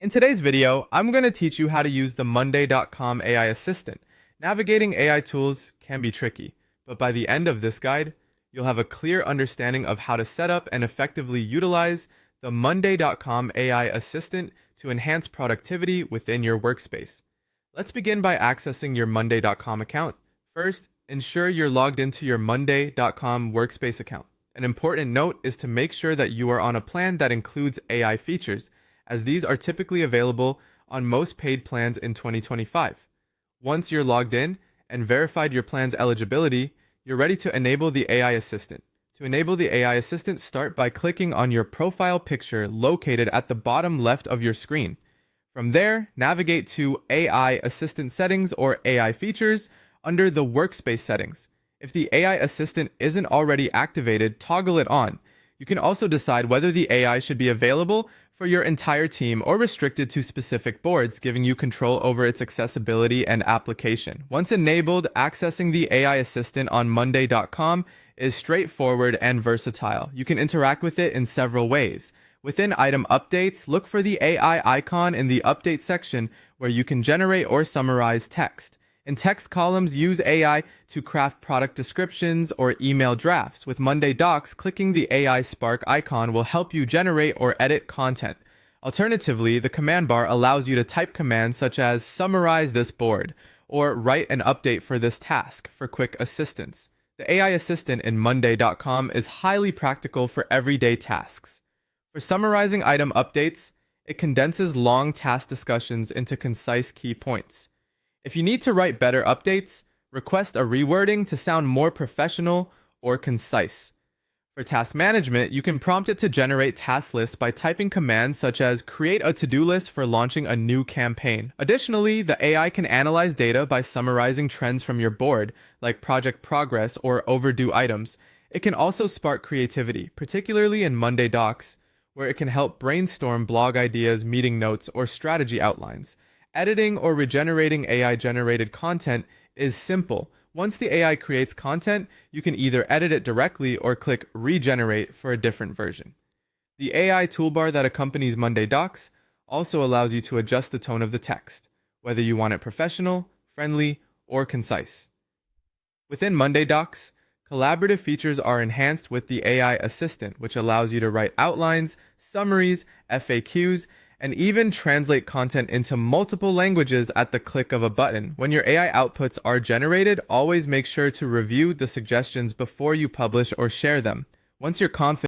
In today's video, I'm going to teach you how to use the Monday.com AI Assistant. Navigating AI tools can be tricky, but by the end of this guide, you'll have a clear understanding of how to set up and effectively utilize the Monday.com AI Assistant to enhance productivity within your workspace. Let's begin by accessing your Monday.com account. First, ensure you're logged into your Monday.com workspace account. An important note is to make sure that you are on a plan that includes AI features, as these are typically available on most paid plans in 2025. Once you're logged in and verified your plan's eligibility, you're ready to enable the AI Assistant. To enable the AI Assistant, start by clicking on your profile picture located at the bottom left of your screen. From there, navigate to AI Assistant Settings or AI Features under the Workspace Settings. If the AI Assistant isn't already activated, toggle it on. You can also decide whether the AI should be available for your entire team or restricted to specific boards, giving you control over its accessibility and application. Once enabled, accessing the AI Assistant on Monday.com is straightforward and versatile. You can interact with it in several ways. Within item updates, look for the AI icon in the update section where you can generate or summarize text. In text columns, use AI to craft product descriptions or email drafts. With Monday Docs, clicking the AI Spark icon will help you generate or edit content. Alternatively, the command bar allows you to type commands such as summarize this board or write an update for this task for quick assistance. The AI assistant in Monday.com is highly practical for everyday tasks. For summarizing item updates, it condenses long task discussions into concise key points. If you need to write better updates, request a rewording to sound more professional or concise. For task management, you can prompt it to generate task lists by typing commands such as create a to-do list for launching a new campaign. Additionally, the AI can analyze data by summarizing trends from your board, like project progress or overdue items. It can also spark creativity, particularly in Monday Docs, where it can help brainstorm blog ideas, meeting notes, or strategy outlines. Editing or regenerating AI-generated content is simple. Once the AI creates content, you can either edit it directly or click Regenerate for a different version. The AI toolbar that accompanies Monday Docs also allows you to adjust the tone of the text, whether you want it professional, friendly, or concise. Within Monday Docs, collaborative features are enhanced with the AI Assistant, which allows you to write outlines, summaries, FAQs, and even translate content into multiple languages at the click of a button. When your AI outputs are generated, always make sure to review the suggestions before you publish or share them. Once you're confident